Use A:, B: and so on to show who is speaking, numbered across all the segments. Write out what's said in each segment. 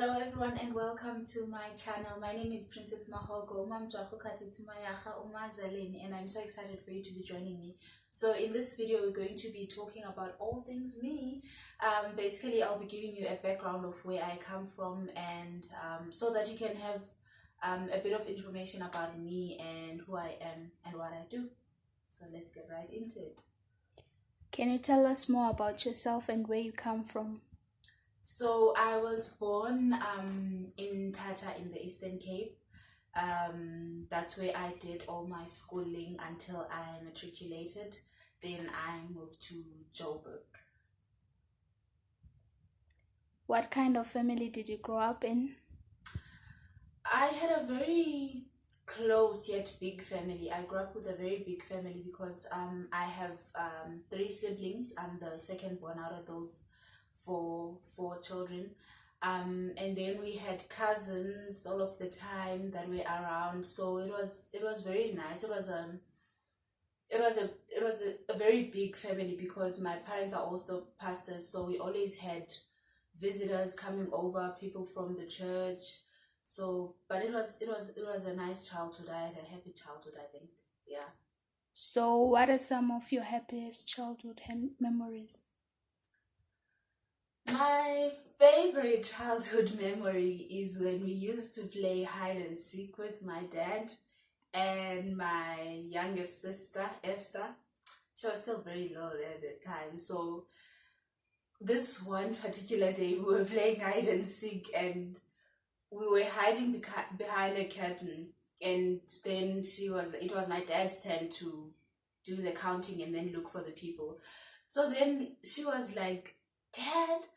A: Hello everyone and welcome to my channel. My name is Mrs Mahogo, and I'm so excited for you to be joining me. So in this video we're going to be talking about all things me. Basically I'll be giving you a background of where I come from and so that you can have a bit of information about me and who I am and what I do. So let's get right into it.
B: Can you tell us more about yourself and where you come from?
A: So I was born in Tata in the Eastern Cape. That's where I did all my schooling until I matriculated. Then I moved to Joburg.
B: What kind of family did you grow up in?
A: I had a very close yet big family. I grew up with a very big family because I have 3 siblings. I'm the second born out of those four children, and then we had cousins all of the time that were around, so it was very nice. It was a very big family because my parents are also pastors, so we always had visitors coming over, people from the church. So but it was a nice childhood. I had a happy childhood, I think. Yeah.
B: So what are some of your happiest childhood memories?
A: My favorite childhood memory is when we used to play hide and seek with my dad and my youngest sister, Esther. She was still very little at the time. So this one particular day we were playing hide and seek and we were hiding behind a curtain, and then it was my dad's turn to do the counting and then look for the people. So then she was like, "Dad,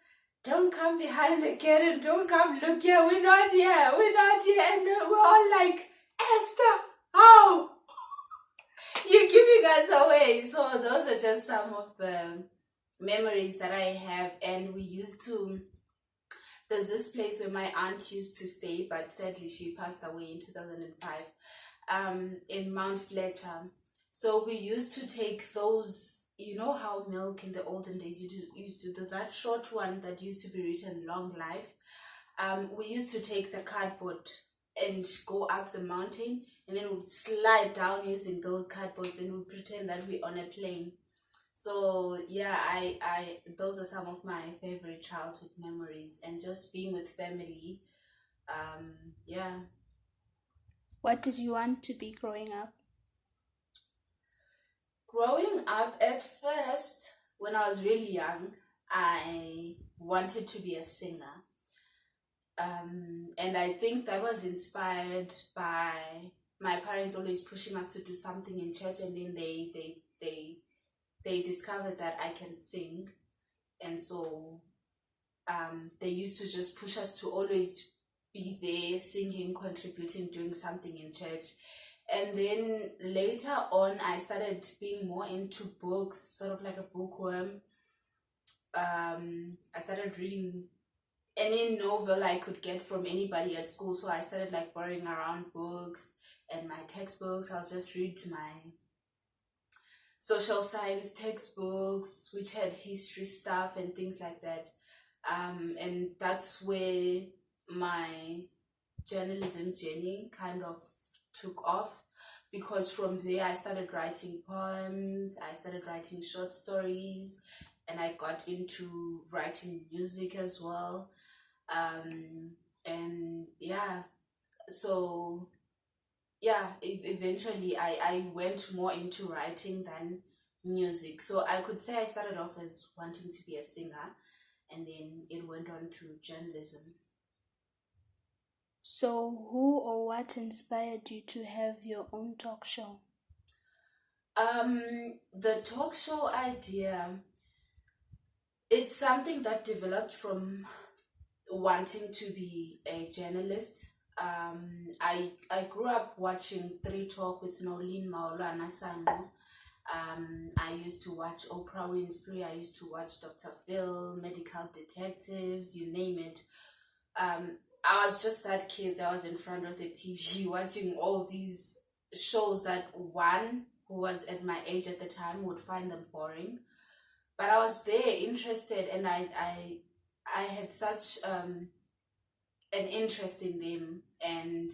A: don't come behind the curtain, don't come look here, we're not here. And we're all like, Esther, how? You're giving us away." So those are just some of the memories that I have. And there's this place where my aunt used to stay, but sadly she passed away in 2005, in Mount Fletcher. So we used to take those, you know how milk in the olden days used to do that short one that used to be written long life. We used to take the cardboard and go up the mountain, and then we'd slide down using those cardboards, and we'd pretend that we're on a plane. So yeah, I those are some of my favorite childhood memories, and just being with family. Yeah.
B: What did you want to be growing up?
A: Growing up, at first, when I was really young, I wanted to be a singer. And I think that was inspired by my parents always pushing us to do something in church, and then they discovered that I can sing. And so they used to just push us to always be there, singing, contributing, doing something in church. And then later on, I started being more into books, sort of like a bookworm. I started reading any novel I could get from anybody at school. So I started like borrowing around books and my textbooks. I'll just read my social science textbooks, which had history stuff and things like that. And that's where my journalism journey kind of took off, because from there I started writing poems, I started writing short stories, and I got into writing music as well. And yeah, so yeah, eventually I went more into writing than music. So I could say I started off as wanting to be a singer, and then it went on to journalism.
B: So who or what inspired you to have your own talk show?
A: The talk show idea, it's something that developed from wanting to be a journalist. I grew up watching Three Talk with Nolene Maolwana Sango. I used to watch Oprah Winfrey. I used to watch Dr. Phil, Medical Detectives, you name it. I was just that kid that was in front of the TV watching all these shows that one who was at my age at the time would find them boring. But I was there interested, and I had such an interest in them, and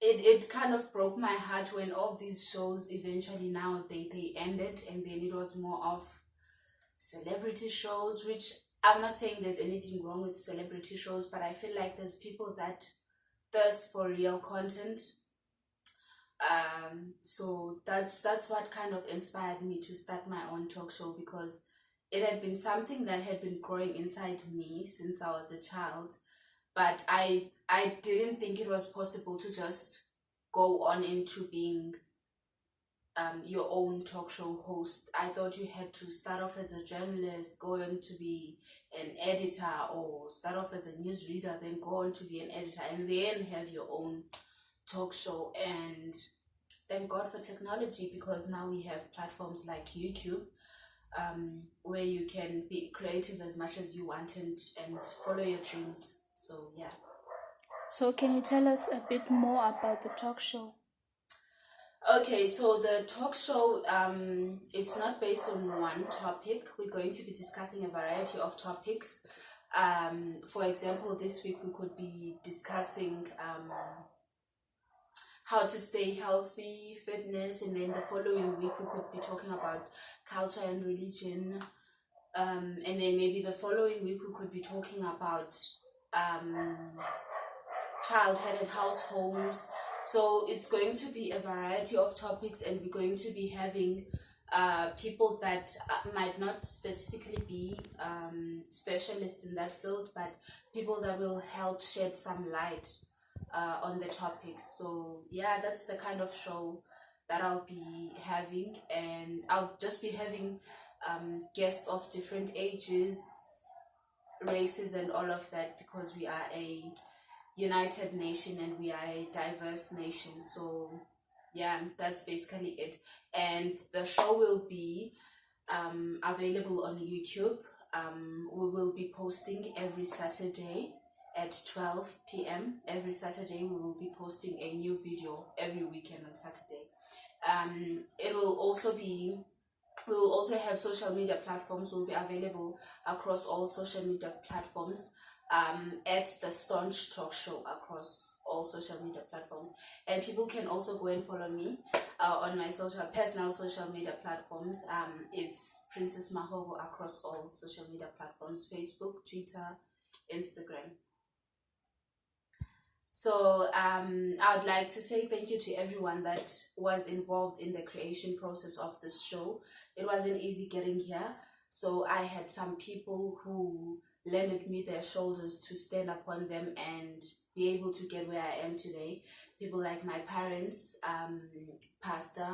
A: it kind of broke my heart when all these shows eventually now they ended, and then it was more of celebrity shows, which I'm not saying there's anything wrong with celebrity shows, but I feel like there's people that thirst for real content. So that's what kind of inspired me to start my own talk show, because it had been something that had been growing inside me since I was a child, but I didn't think it was possible to just go on into being your own talk show host. I thought you had to start off as a journalist, go on to be an editor, or start off as a newsreader, then go on to be an editor, and then have your own talk show. And thank God for technology, because now we have platforms like YouTube, where you can be creative as much as you want, and follow your dreams. So yeah.
B: So can you tell us a bit more about the talk show?
A: Okay, so the talk show, it's not based on one topic. We're going to be discussing a variety of topics. For example, this week we could be discussing how to stay healthy, fitness, and then the following week we could be talking about culture and religion. And then maybe the following week we could be talking about child-headed households. So it's going to be a variety of topics, and we're going to be having people that might not specifically be specialists in that field, but people that will help shed some light on the topics. So yeah, that's the kind of show that I'll be having, and I'll just be having guests of different ages, races, and all of that, because we are a united nation and we are a diverse nation. So yeah, that's basically it. And the show will be available on YouTube. We will be posting every Saturday at 12 p.m. Every Saturday we will be posting a new video every weekend on Saturday. It will also be We will also have social media platforms. Will be available across all social media platforms, at the Staunch Talk Show across all social media platforms. And people can also go and follow me on my personal social media platforms. It's Mrs Mahogo across all social media platforms: Facebook, Twitter, Instagram. So I would like to say thank you to everyone that was involved in the creation process of this show. It wasn't easy getting here. So I had some people who lended me their shoulders to stand upon them and be able to get where I am today. People like my parents, Pastor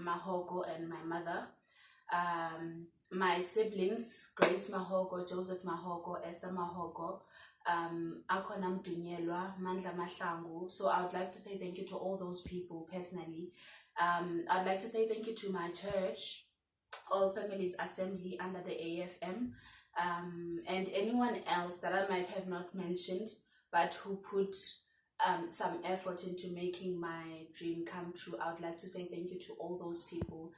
A: Mahogo and my mother. My siblings, Grace Mahogo, Joseph Mahogo, Esther Mahogo, Akhona Mdunyelwa, Mandla, Mahlangu. So I would like to say thank you to all those people personally. I'd like to say thank you to my church, All Families Assembly under the AFM, and anyone else that I might have not mentioned, but who put some effort into making my dream come true. I would like to say thank you to all those people.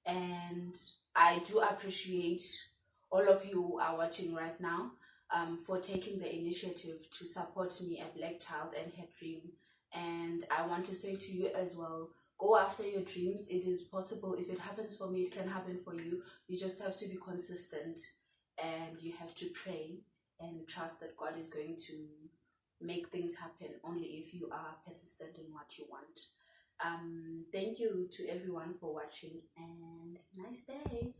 A: And I do appreciate all of you who are watching right now, for taking the initiative to support me, a black child, and her dream. And I want to say to you as well, go after your dreams. It is possible. If it happens for me, it can happen for you. You just have to be consistent, and you have to pray and trust that God is going to make things happen only if you are persistent in what you want. Thank you to everyone for watching, and nice day.